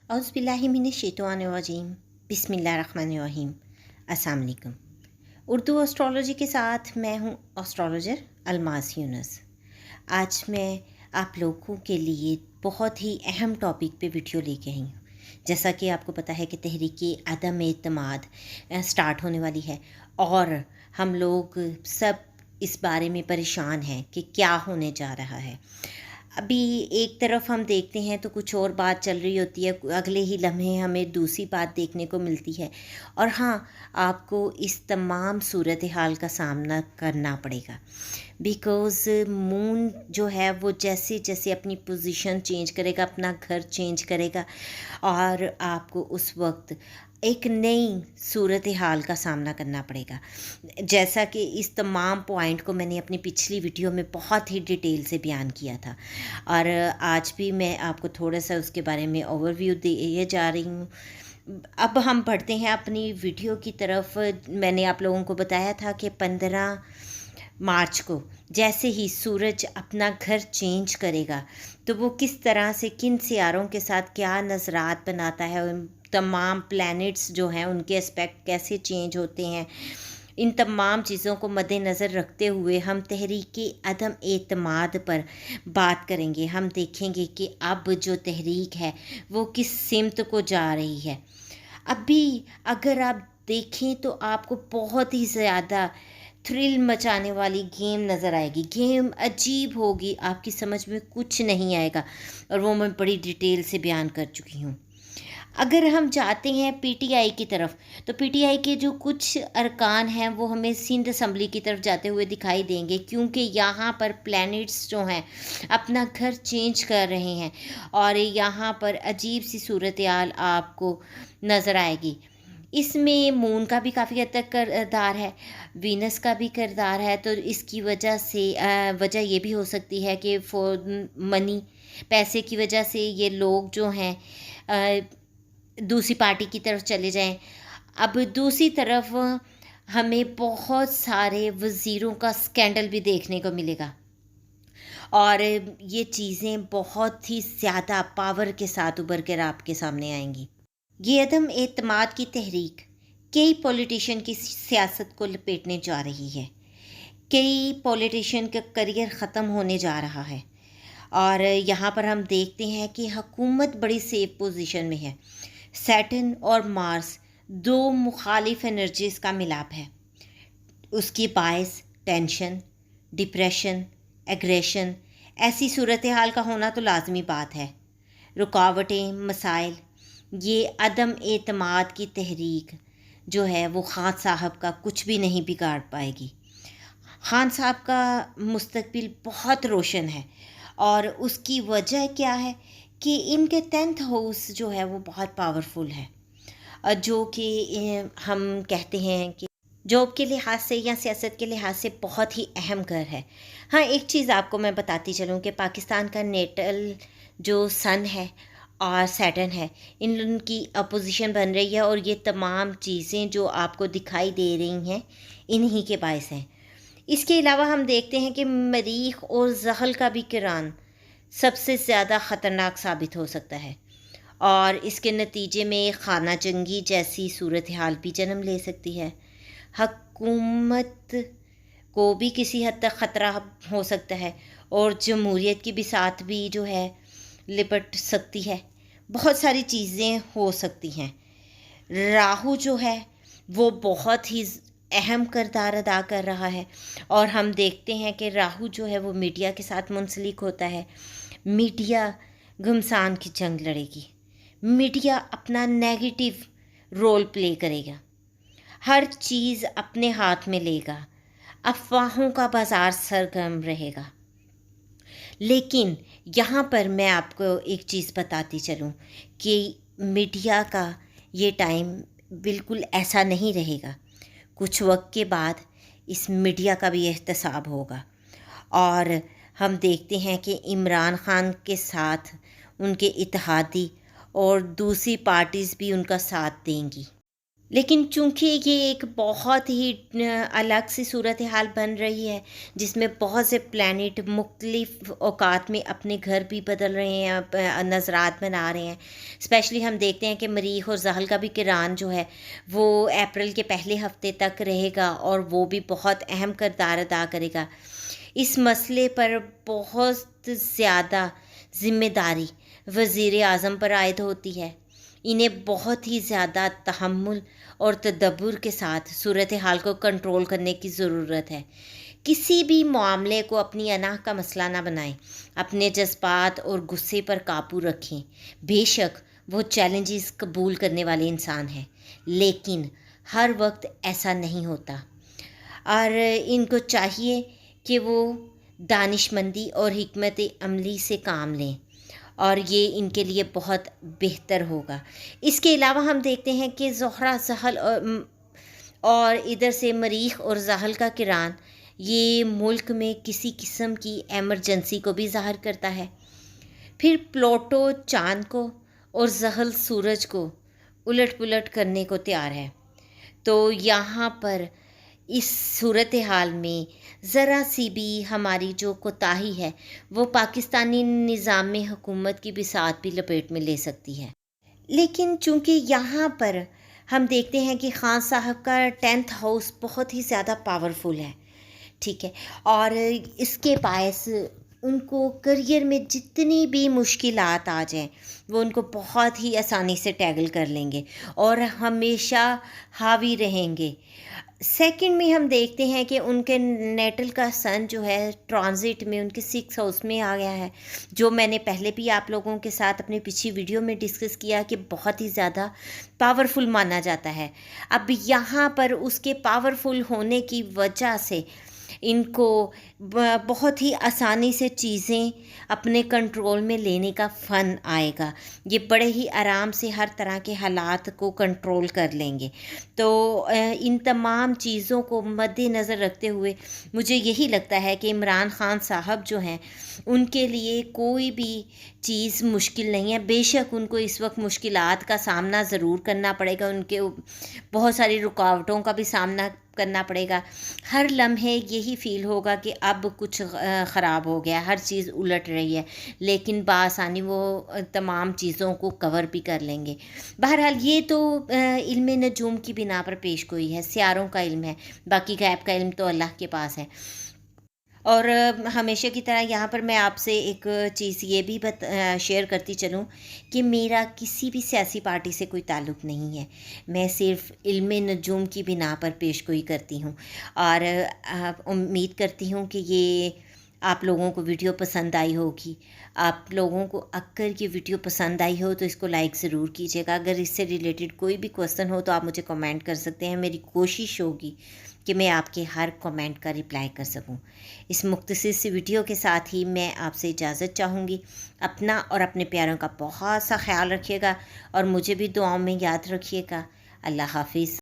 औज़ुबिल्लाहिमिनश्शैतानिर्रजीम बिस्मिल्लाहिर्रहमानिर्रहीम। अस्सलाम वालेकुम। उर्दू एस्ट्रोलॉजी के साथ मैं हूँ एस्ट्रोलॉजर अलमास यूनुस। आज मैं आप लोगों के लिए बहुत ही अहम टॉपिक पे वीडियो लेके आई हूँ। जैसा कि आपको पता है कि तहरीक अदम एतमाद स्टार्ट होने वाली है और हम लोग सब इस बारे में परेशान हैं कि क्या होने जा रहा है। अभी एक तरफ हम देखते हैं तो कुछ और बात चल रही होती है, अगले ही लम्हे हमें दूसरी बात देखने को मिलती है। और हाँ, आपको इस तमाम सूरत हाल का सामना करना पड़ेगा, बिकॉज़ मून जो है वो जैसे जैसे अपनी पोजीशन चेंज करेगा, अपना घर चेंज करेगा और आपको उस वक्त एक नई सूरत हाल का सामना करना पड़ेगा। जैसा कि इस तमाम पॉइंट को मैंने अपनी पिछली वीडियो में बहुत ही डिटेल से बयान किया था और आज भी मैं आपको थोड़ा सा उसके बारे में ओवरव्यू दिए जा रही हूँ। अब हम बढ़ते हैं अपनी वीडियो की तरफ। मैंने आप लोगों को बताया था कि 15 मार्च को जैसे ही सूरज अपना घर चेंज करेगा तो वो किस तरह से किन सियारों के साथ क्या नज़रात बनाता है, उन तमाम प्लैनेट्स जो हैं उनके एस्पेक्ट कैसे चेंज होते हैं, इन तमाम चीज़ों को मद्देनज़र रखते हुए हम तहरीक अदम एतमाद पर बात करेंगे। हम देखेंगे कि अब जो तहरीक है वो किस सिमत को जा रही है। अभी अगर आप देखें तो आपको बहुत ही ज़्यादा थ्रिल मचाने वाली गेम नज़र आएगी। गेम अजीब होगी, आपकी समझ में कुछ नहीं आएगा और वो मैं बड़ी डिटेल से बयान कर चुकी हूँ। अगर हम जाते हैं पीटीआई की तरफ तो पीटीआई के जो कुछ अरकान हैं वो हमें सिंध असम्बली की तरफ जाते हुए दिखाई देंगे, क्योंकि यहाँ पर प्लैनेट्स जो हैं अपना घर चेंज कर रहे हैं और यहाँ पर अजीब सी सूरत हाल आपको नज़र आएगी। इसमें मून का भी काफ़ी हद तक किरदार है, वीनस का भी किरदार है। तो इसकी वजह से वजह ये भी हो सकती है कि फॉर मनी, पैसे की वजह से ये लोग जो हैं दूसरी पार्टी की तरफ चले जाएं। अब दूसरी तरफ हमें बहुत सारे वज़ीरों का स्कैंडल भी देखने को मिलेगा और ये चीज़ें बहुत ही ज़्यादा पावर के साथ उभर कर आपके सामने आएंगी। ये अदम एतमाद की तहरीक कई पॉलिटिशियन की सियासत को लपेटने जा रही है। कई पॉलिटिशियन का करियर ख़त्म होने जा रहा है और यहाँ पर हम देखते हैं कि हुकूमत बड़ी सेफ पोजीशन में है। सैटर्न और मार्स दो मुखालिफ एनर्जीज़ का मिलाप है। उसकी बायस टेंशन, डिप्रेशन, एग्रेशन, ऐसी सूरत हाल का होना तो लाजमी बात है। रुकावटें, मसाइल, ये अदम एतमाद की तहरीक जो है वो खान साहब का कुछ भी नहीं बिगाड़ पाएगी। खान साहब का मुस्तकबिल बहुत रोशन है और उसकी वजह क्या है कि इनके 10th हाउस जो है वो बहुत पावरफुल है, जो कि हम कहते हैं कि जॉब के लिहाज से या सियासत के लिहाज से बहुत ही अहम घर है। हाँ, एक चीज़ आपको मैं बताती चलूँ कि पाकिस्तान का नेटल जो सन है और सैटर्न है, इनकी अपोजिशन बन रही है और ये तमाम चीज़ें जो आपको दिखाई दे रही हैं इन्हीं के बायस हैं। इसके अलावा हम देखते हैं कि मरीख और ज़हल का भी किरान सबसे ज़्यादा ख़तरनाक साबित हो सकता है और इसके नतीजे में खाना जंगी जैसी सूरत हाल भी जन्म ले सकती है। हुकूमत को भी किसी हद तक ख़तरा हो सकता है और जमहूरियत की बिसात भी जो है लिपट सकती है। बहुत सारी चीज़ें हो सकती हैं। राहु जो है वो बहुत ही अहम किरदार अदा कर रहा है और हम देखते हैं कि राहु जो है वो मीडिया के साथ मुंसलिक होता है। मीडिया घमसान की जंग लड़ेगी, मीडिया अपना नेगेटिव रोल प्ले करेगा, हर चीज़ अपने हाथ में लेगा, अफवाहों का बाज़ार सरगर्म रहेगा। लेकिन यहाँ पर मैं आपको एक चीज़ बताती चलूँ कि मीडिया का ये टाइम बिल्कुल ऐसा नहीं रहेगा। कुछ वक्त के बाद इस मीडिया का भी एहतसाब होगा और हम देखते हैं कि इमरान ख़ान के साथ उनके इत्तेहादी और दूसरी पार्टीज़ भी उनका साथ देंगी। لیکن چونکہ یہ ایک بہت ہی الگ سی صورتحال بن رہی ہے، جس میں بہت سے پلانٹ مختلف اوقات میں اپنے گھر بھی بدل رہے ہیں، نظرات بنا رہے ہیں۔ اسپیشلی ہم دیکھتے ہیں کہ مریخ اور زحل کا بھی کران جو ہے وہ اپریل کے پہلے ہفتے تک رہے گا، اور وہ بھی بہت اہم کردار ادا کرے گا۔ اس مسئلے پر بہت زیادہ ذمہ داری وزیر اعظم پر عائد ہوتی ہے۔ انہیں بہت ہی زیادہ تحمل اور تدبر کے ساتھ صورتحال کو کنٹرول کرنے کی ضرورت ہے۔ کسی بھی معاملے کو اپنی انا کا مسئلہ نہ بنائیں، اپنے جذبات اور غصے پر قابو رکھیں۔ بے شک وہ چیلنجز قبول کرنے والے انسان ہیں، لیکن ہر وقت ایسا نہیں ہوتا، اور ان کو چاہیے کہ وہ دانشمندی اور حکمت عملی سے کام لیں، اور یہ ان کے لیے بہت بہتر ہوگا۔ اس کے علاوہ ہم دیکھتے ہیں کہ زہرہ، زحل اور ادھر سے مریخ اور زحل کا کران، یہ ملک میں کسی قسم کی ایمرجنسی کو بھی ظاہر کرتا ہے۔ پھر پلوٹو چاند کو اور زحل سورج کو الٹ پلٹ کرنے کو تیار ہے۔ تو یہاں پر اس صورتحال میں ذرا سی بھی ہماری جو کوتاہی ہے وہ پاکستانی نظام حکومت کی بساط بھی لپیٹ میں لے سکتی ہے۔ لیکن چونکہ یہاں پر ہم دیکھتے ہیں کہ خان صاحب کا 10th ہاؤس بہت ہی زیادہ پاورفل ہے، ٹھیک ہے، اور اس کے باعث ان کو کریئر میں جتنی بھی مشکلات آ جائیں وہ ان کو بہت ہی آسانی سے ٹیکل کر لیں گے اور ہمیشہ حاوی رہیں گے۔ سیکنڈ میں ہم دیکھتے ہیں کہ ان کے نیٹل کا سن جو ہے ٹرانزٹ میں ان کے 6 ہاؤس میں آ گیا ہے، جو میں نے پہلے بھی آپ لوگوں کے ساتھ اپنی پچھلی ویڈیو میں ڈسکس کیا کہ بہت ہی زیادہ پاورفل مانا جاتا ہے۔ اب یہاں پر اس کے پاورفل ہونے کی وجہ سے ان کو بہت ہی آسانی سے چیزیں اپنے کنٹرول میں لینے کا فن آئے گا۔ یہ بڑے ہی آرام سے ہر طرح کے حالات کو کنٹرول کر لیں گے۔ تو ان تمام چیزوں کو مد نظر رکھتے ہوئے مجھے یہی لگتا ہے کہ عمران خان صاحب جو ہیں ان کے لیے کوئی بھی چیز مشکل نہیں ہے۔ بے شک ان کو اس وقت مشکلات کا سامنا ضرور کرنا پڑے گا، ان کے بہت ساری رکاوٹوں کا بھی سامنا کرنا پڑے گا۔ ہر لمحے یہی فیل ہوگا کہ اب کچھ خراب ہو گیا، ہر چیز الٹ رہی ہے، لیکن بآسانی وہ تمام چیزوں کو کور بھی کر لیں گے۔ بہرحال یہ تو علم نجوم کی بنا پر پیش گوئی ہے، سیاروں کا علم ہے، باقی غیب کا علم تو اللہ کے پاس ہے۔ اور ہمیشہ کی طرح یہاں پر میں آپ سے ایک چیز یہ بھی شیئر کرتی چلوں کہ میرا کسی بھی سیاسی پارٹی سے کوئی تعلق نہیں ہے، میں صرف علم نجوم کی بنا پر پیش گوئی کرتی ہوں، اور امید کرتی ہوں کہ یہ آپ لوگوں کو ویڈیو پسند آئی ہوگی۔ آپ لوگوں کو اگر یہ ویڈیو پسند آئی ہو تو اس کو لائک ضرور کیجیے گا۔ اگر اس سے ریلیٹڈ کوئی بھی کویسچن ہو تو آپ مجھے کمنٹ کر سکتے ہیں، میری کوشش ہوگی کہ میں آپ کے ہر کمنٹ کا رپلائی کر سکوں۔ اس مختصر سی ویڈیو کے ساتھ ہی میں آپ سے اجازت چاہوں گی۔ اپنا اور اپنے پیاروں کا بہت سا خیال رکھیے گا، اور مجھے بھی دعاؤں میں یاد رکھیے گا۔ اللہ حافظ۔